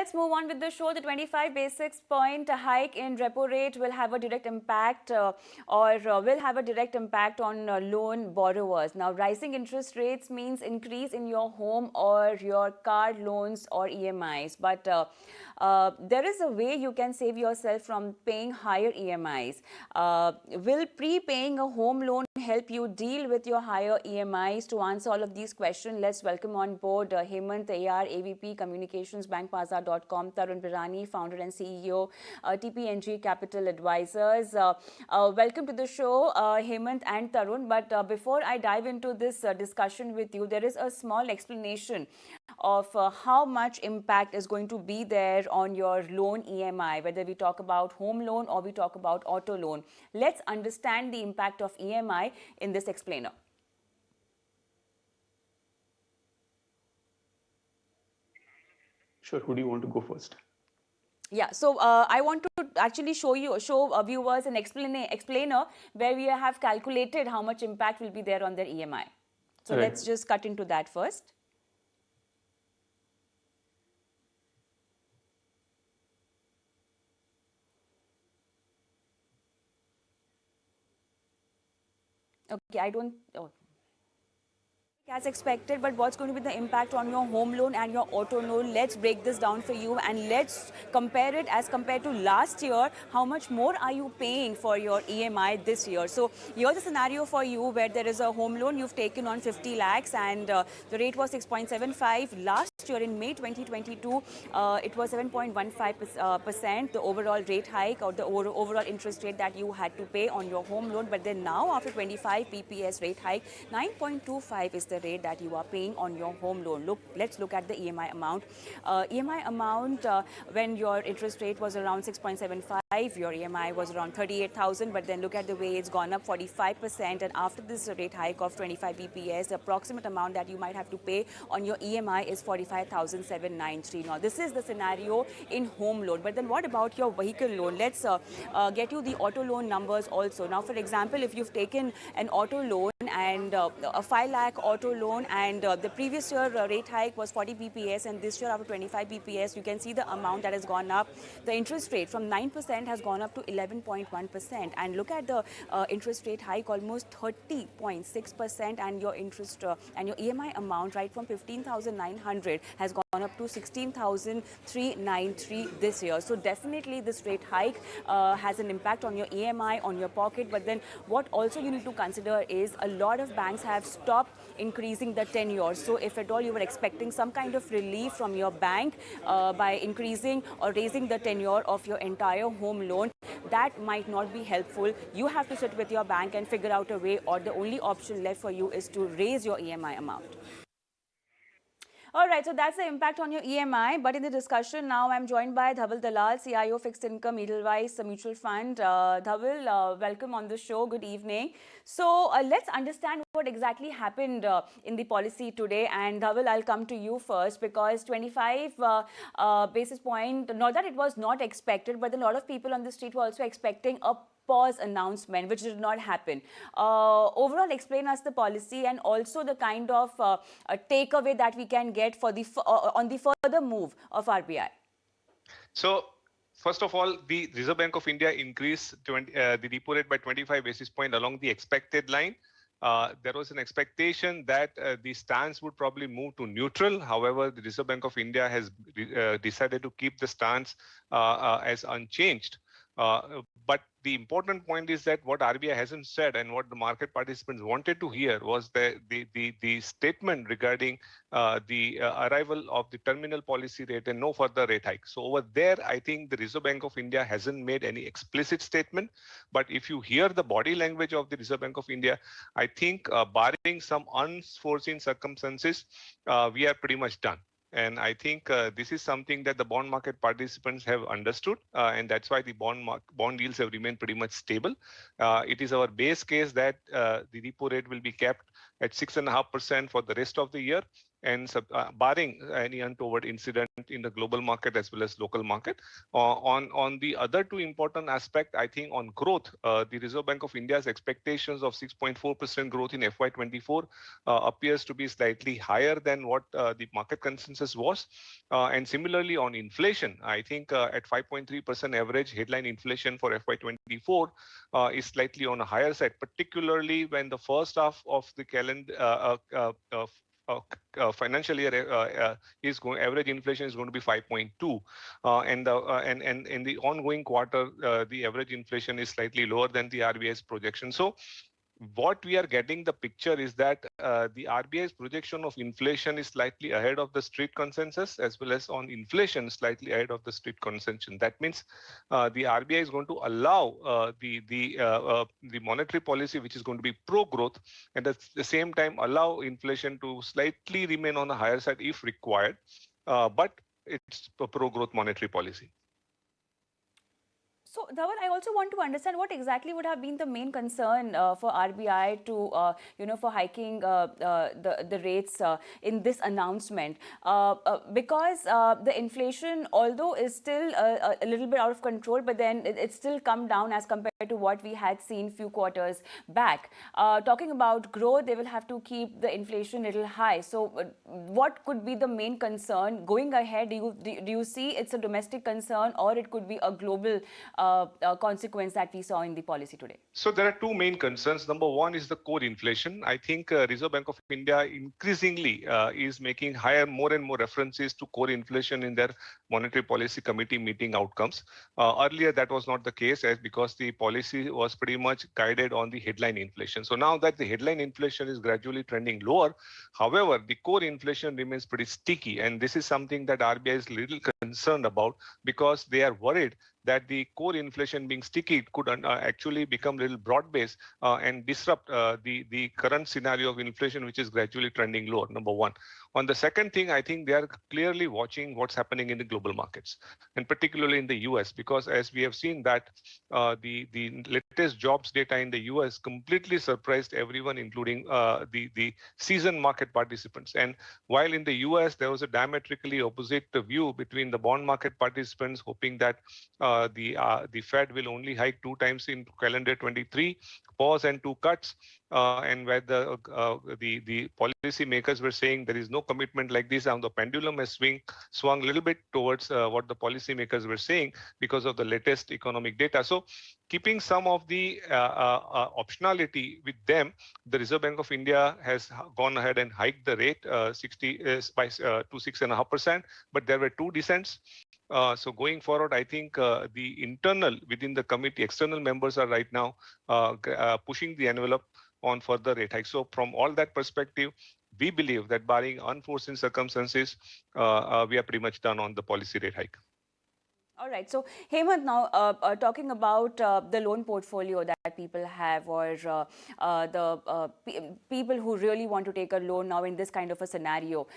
let's move on with the show. The 25 basis point hike in repo rate will have a direct impact will have a direct impact on loan borrowers. Now, rising interest rates means increase in your home or your car loans or EMIs. But there is a way you can save yourself from paying higher EMIs. Will prepaying a home loan help you deal with your higher EMIs? To answer all of these questions, let's welcome on board Hemant AR, AVP Communications, bankbazaar.com, Tarun Birani, founder and CEO, TPNG Capital Advisors. Welcome to the show, Hemant and Tarun. But before I dive into this discussion with you, there is a small explanation of how much impact is going to be there on your loan EMI, whether we talk about home loan or we talk about auto loan. Let's understand the impact of EMI in this explainer. Sure. Who do you want to go first? Yeah, so I want to actually show viewers an explainer where we have calculated how much impact will be there on their EMI. So let's just cut into that first. Okay, I don't. Oh. As expected, but what's going to be the impact on your home loan and your auto loan? Let's break this down for you and let's compare it as compared to last year. How much more are you paying for your EMI this year? So here's a scenario for you where there is a home loan you've taken on 50 lakhs and the rate was 6.75. Last year in May 2022, it was 7.15%, the overall rate hike or the overall interest rate that you had to pay on your home loan. But then now after 25 PPS rate hike, 9.25 is the rate that you are paying on your home loan. Let's look at the EMI amount. EMI amount, when your interest rate was around 6.75, your EMI was around 38,000, but then look at the way it's gone up 45%, and after this rate hike of 25 BPS, the approximate amount that you might have to pay on your EMI is 45,793. Now, this is the scenario in home loan, but then what about your vehicle loan? Let's get you the auto loan numbers also. Now, for example, if you've taken an auto loan and a 5 lakh auto loan and the previous year rate hike was 40 BPS and this year after 25 BPS, you can see the amount that has gone up. The interest rate from 9% has gone up to 11.1%, and look at the interest rate hike, almost 30.6%, and your interest and your EMI amount right from 15,900 has gone up to 16,393 this year. So definitely this rate hike has an impact on your EMI, on your pocket. But then what also you need to consider is a lot of banks have stopped increasing the tenure. So if at all you were expecting some kind of relief from your bank by increasing or raising the tenure of your entire home loan, that might not be helpful. You have to sit with your bank and figure out a way, or the only option left for you is to raise your EMI amount. All right, so that's the impact on your EMI. But in the discussion now, I'm joined by Dhaval Dalal, CIO Fixed Income Edelweiss Mutual Fund. Dhaval, welcome on the show. Good evening. So let's understand what exactly happened in the policy today. And Dhaval, I'll come to you first, because 25 basis point, not that it was not expected, but a lot of people on the street were also expecting a pause announcement, which did not happen. Overall, explain us the policy and also the kind of takeaway that we can get for the on the further move of RBI. So, first of all, the Reserve Bank of India increased the repo rate by 25 basis points along the expected line. There was an expectation that the stance would probably move to neutral. However, the Reserve Bank of India has decided to keep the stance as unchanged. But the important point is that what RBI hasn't said and what the market participants wanted to hear was the statement regarding the arrival of the terminal policy rate and no further rate hike. So over there, I think the Reserve Bank of India hasn't made any explicit statement. But if you hear the body language of the Reserve Bank of India, I think barring some unforeseen circumstances, we are pretty much done. And I think this is something that the bond market participants have understood, and that's why the bond yields have remained pretty much stable. It is our base case that the repo rate will be kept at 6.5% for the rest of the year. barring any untoward incident in the global market as well as local market. On the other two important aspect, I think on growth, the Reserve Bank of India's expectations of 6.4% growth in FY24 appears to be slightly higher than what the market consensus was. And similarly on inflation, I think at 5.3% average headline inflation for FY24 is slightly on a higher side, particularly when the first half of the financial year average inflation is going to be 5.2, and in the ongoing quarter, the average inflation is slightly lower than the RBI's projection. So what we are getting the picture is that the RBI's projection of inflation is slightly ahead of the street consensus, as well as on inflation slightly ahead of the street consensus. That means the RBI is going to allow the monetary policy, which is going to be pro-growth, and at the same time allow inflation to slightly remain on the higher side if required, but it's a pro-growth monetary policy. So, Dhawan, I also want to understand what exactly would have been the main concern for RBI to, for hiking the rates in this announcement, because the inflation, although is still a little bit out of control, but then it's still come down as compared to what we had seen few quarters back. Talking about growth, they will have to keep the inflation a little high. So, what could be the main concern going ahead? Do you see it's a domestic concern, or it could be a global consequence that we saw in the policy today? So there are two main concerns. Number one is the core inflation. I think Reserve Bank of India increasingly is making more and more references to core inflation in their monetary policy committee meeting outcomes. Earlier, that was not the case, because the policy was pretty much guided on the headline inflation. So now that the headline inflation is gradually trending lower, however, the core inflation remains pretty sticky. And this is something that RBI is little concerned about, because they are worried that the core inflation being sticky could actually become a little broad-based and disrupt the current scenario of inflation, which is gradually trending lower, number one. On the second thing, I think they are clearly watching what's happening in the global markets, and particularly in the US, because as we have seen that the latest jobs data in the US completely surprised everyone, including the seasoned market participants. And while in the US, there was a diametrically opposite view between the bond market participants, hoping that the Fed will only hike 2 times in calendar 23, pause and 2 cuts, and where the policy makers were saying there is no commitment like this, and the pendulum has swung a little bit towards what the policy makers were saying because of the latest economic data. So keeping some of the optionality with them, the Reserve Bank of India has gone ahead and hiked the rate to 6.5%, but there were 2 dissents. So going forward, I think within the committee, external members are right now pushing the envelope on further rate hikes. So from all that perspective, we believe that barring unforeseen circumstances, we are pretty much done on the policy rate hike. All right. So, Hemant, now talking about the loan portfolio that people have, or people who really want to take a loan now in this kind of a scenario,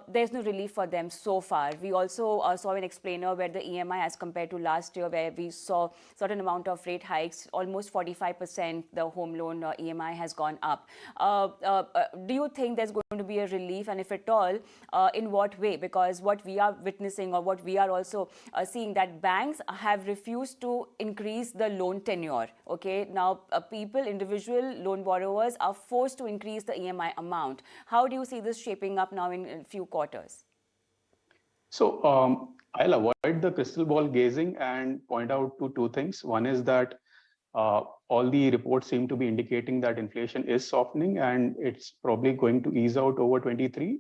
there's no relief for them so far. We also saw an explainer where the EMI, as compared to last year, where we saw certain amount of rate hikes, almost 45%, the home loan EMI has gone up. Do you think there's going to be a relief, and if at all, in what way? Because what we are witnessing, or what we are also seeing, that banks have refused to increase the loan tenure. Okay, now individual loan borrowers are forced to increase the EMI amount. How do you see this shaping up now in a few quarters? So I'll avoid the crystal ball gazing and point out to 2 things. One is that all the reports seem to be indicating that inflation is softening, and it's probably going to ease out over 23.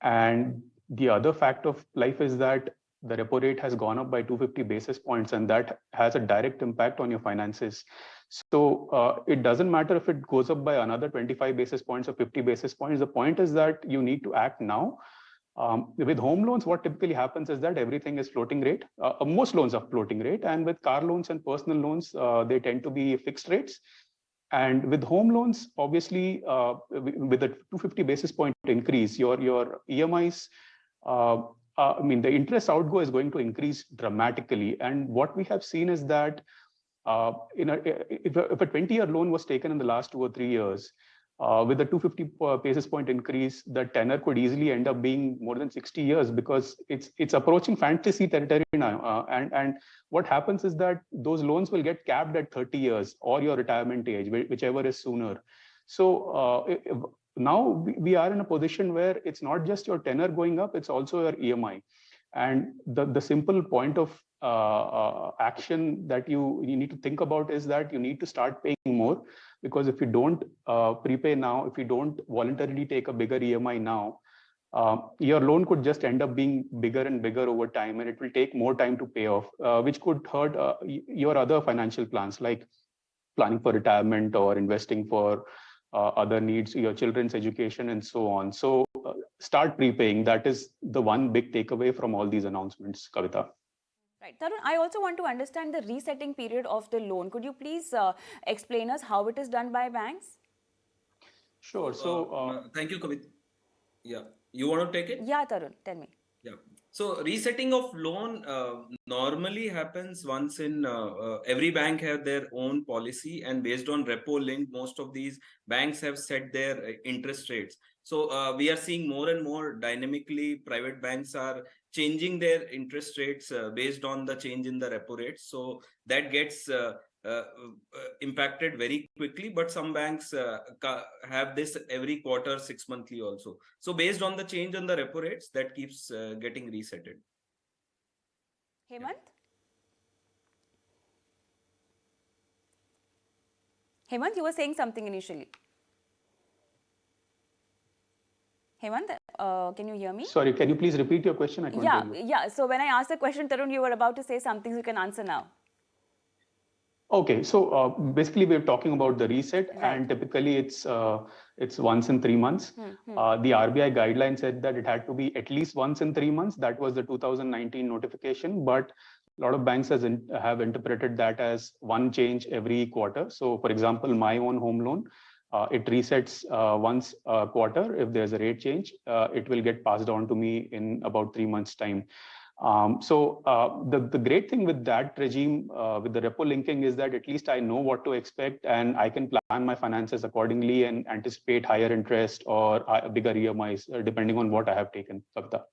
And the other fact of life is that the repo rate has gone up by 250 basis points, and that has a direct impact on your finances. So it doesn't matter if it goes up by another 25 basis points or 50 basis points. The point is that you need to act now. With home loans, what typically happens is that everything is floating rate. Most loans are floating rate, and with car loans and personal loans, they tend to be fixed rates. And with home loans, obviously, with a 250 basis point increase, your EMIs, the interest outgo is going to increase dramatically. And what we have seen is that if a 20-year loan was taken in the last 2 or 3 years, With a 250 basis point increase, the tenor could easily end up being more than 60 years because it's approaching fantasy territory now. And what happens is that those loans will get capped at 30 years or your retirement age, whichever is sooner. So now we are in a position where it's not just your tenor going up, it's also your EMI. And the simple point of action that you need to think about is that you need to start paying more, because if you don't prepay now, if you don't voluntarily take a bigger EMI now, your loan could just end up being bigger and bigger over time, and it will take more time to pay off, which could hurt your other financial plans like planning for retirement or investing for other needs, your children's education, and so on. So start prepaying. That is the one big takeaway from all these announcements, Kavita. Right. Tarun, I also want to understand the resetting period of the loan. Could you please explain us how it is done by banks? Sure. So thank you, Kavit. Yeah. You want to take it? Yeah, Tarun, tell me. Yeah. So resetting of loan normally happens once in every bank have their own policy, and based on repo link, most of these banks have set their interest rates. So we are seeing more and more dynamically private banks are changing their interest rates based on the change in the repo rates. So that gets impacted very quickly, but some banks have this every quarter, 6 monthly also. So based on the change on the repo rates, that keeps getting resetted. Hemant? Hemant, you were saying something initially. Hemant, can you hear me? Sorry, can you please repeat your question? I couldn't hear you. Yeah. So when I asked the question, Tarun, you were about to say something, so you can answer now. Okay, so basically we're talking about the reset, Right. and typically it's once in 3 months. The RBI guideline said that it had to be at least once in 3 months. That was the 2019 notification, but a lot of banks have interpreted that as one change every quarter. So for example, my own home loan, it resets once a quarter. If there's a rate change, it will get passed on to me in about 3 months' time. So the great thing with that regime, with the repo linking, is that at least I know what to expect, and I can plan my finances accordingly and anticipate higher interest or bigger EMIs, depending on what I have taken. Kavita.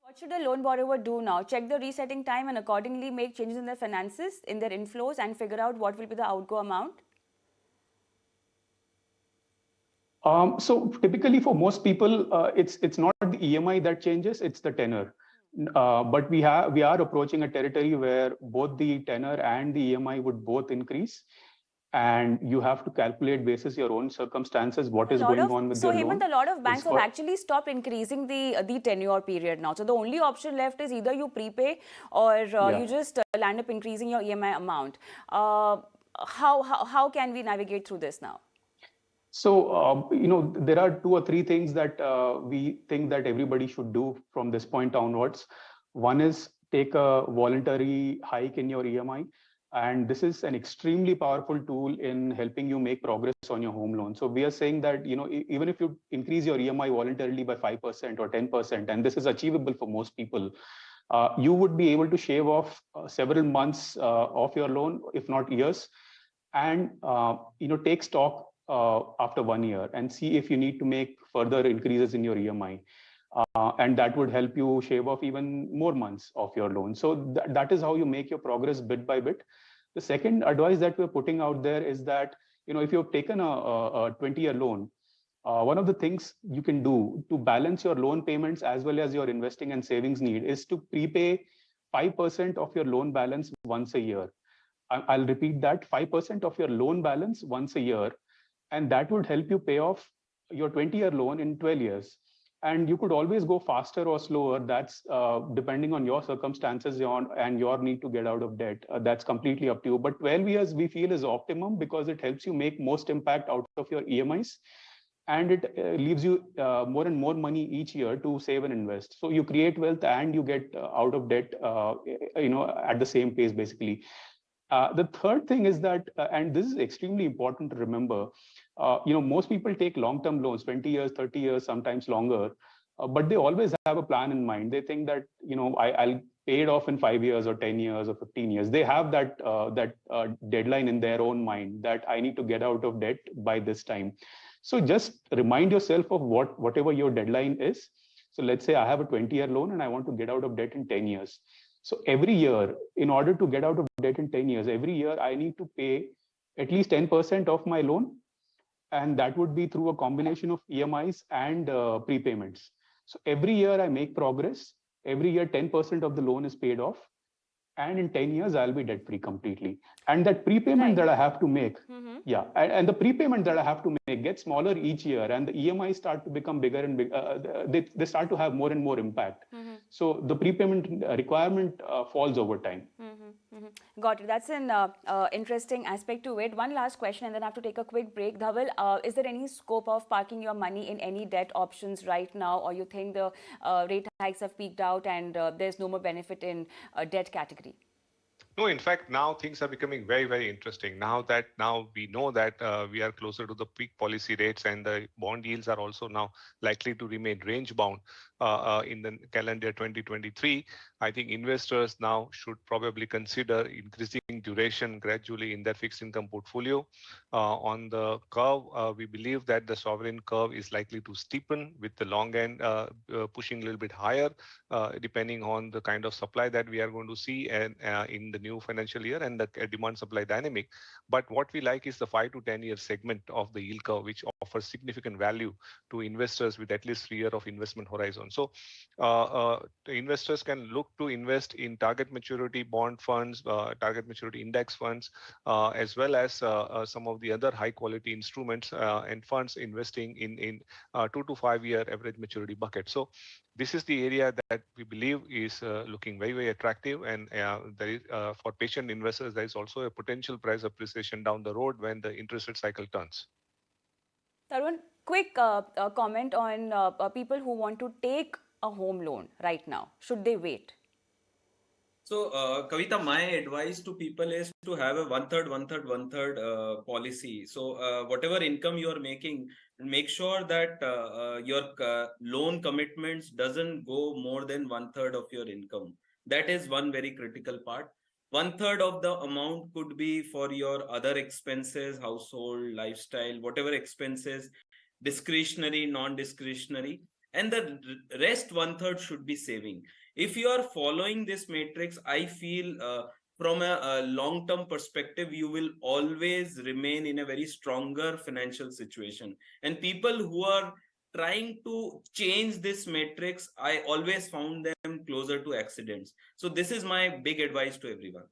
What should a loan borrower do now? Check the resetting time and accordingly make changes in their finances, in their inflows, and figure out what will be the outgo amount? So typically for most people, it's not the EMI that changes, it's the tenor. But we are approaching a territory where both the tenor and the EMI would both increase, and you have to calculate basis your own circumstances what is going on with your loan. So Hemant, a lot of banks have actually stopped increasing the tenure period now. So the only option left is either you prepay or you just land up increasing your EMI amount. How can we navigate through this now? So, there are 2 or 3 things that we think that everybody should do from this point onwards. One is take a voluntary hike in your EMI. And this is an extremely powerful tool in helping you make progress on your home loan. So we are saying that, even if you increase your EMI voluntarily by 5% or 10%, and this is achievable for most people, you would be able to shave off several months of your loan, if not years, and, take stock after 1 year and see if you need to make further increases in your EMI. And that would help you shave off even more months of your loan. So that is how you make your progress bit by bit. The second advice that we're putting out there is that, if you've taken a 20-year loan, one of the things you can do to balance your loan payments as well as your investing and savings need is to prepay 5% of your loan balance once a year. I'll repeat that, 5% of your loan balance once a year. And that would help you pay off your 20-year loan in 12 years. And you could always go faster or slower. That's depending on your circumstances and your need to get out of debt. That's completely up to you. But 12 years we feel is optimum because it helps you make most impact out of your EMIs. And it leaves you more and more money each year to save and invest. So you create wealth and you get out of debt, at the same pace, basically. The third thing is that, and this is extremely important to remember, most people take long-term loans, 20 years, 30 years, sometimes longer, but they always have a plan in mind. They think that, I'll pay it off in 5 years or 10 years or 15 years. They have that deadline in their own mind that I need to get out of debt by this time. So just remind yourself of whatever your deadline is. So let's say I have a 20-year loan and I want to get out of debt in 10 years. So every year, in order to get out of debt in 10 years, every year I need to pay at least 10% of my loan. And that would be through a combination of EMIs and prepayments. So every year I make progress. Every year 10% of the loan is paid off. And in 10 years, I'll be debt free completely. And that prepayment that I have to make, and the prepayment that I have to make gets smaller each year, and the EMIs start to become bigger and bigger. They start to have more and more impact. So the prepayment requirement falls over time. Got it. That's an interesting aspect to it. One last question, and then I have to take a quick break. Dhaval, is there any scope of parking your money in any debt options right now, or you think the rate hikes have peaked out and there's no more benefit in debt category? No, in fact, now things are becoming very, very interesting. Now we know that we are closer to the peak policy rates, and the bond yields are also now likely to remain range bound in the calendar 2023. I think investors now should probably consider increasing duration gradually in their fixed income portfolio. On the curve, we believe that the sovereign curve is likely to steepen, with the long end pushing a little bit higher, depending on the kind of supply that we are going to see and in the new financial year and the demand supply dynamic. But what we like is the 5 to 10 year segment of the yield curve, which offers significant value to investors with at least 3 years of investment horizon. So the investors can look to invest in target maturity bond funds, target maturity index funds, as well as some of the other high quality instruments and funds investing in 2 to 5 year average maturity bucket. So this is the area that we believe is looking very, very attractive, and there is for patient investors, there is also a potential price appreciation down the road when the interest rate cycle turns. Tarun, quick comment on people who want to take a home loan right now. Should they wait? So, Kavita, my advice to people is to have a one-third policy. So, whatever income you are making, make sure that your loan commitments doesn't go more than one-third of your income. That is one very critical part. One-third of the amount could be for your other expenses, household, lifestyle, whatever expenses, discretionary, non-discretionary, and the rest one-third should be saving. If you are following this matrix, I feel from a long-term perspective, you will always remain in a very stronger financial situation. And people who are trying to change this matrix, I always found them closer to accidents. So this is my big advice to everyone.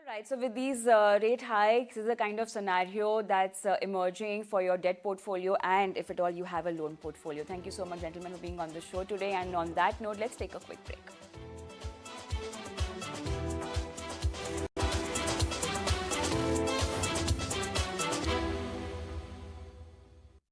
Right, so with these rate hikes, this is a kind of scenario that's emerging for your debt portfolio, and if at all you have a loan portfolio. Thank you so much, gentlemen, for being on the show today. And on that note, let's take a quick break.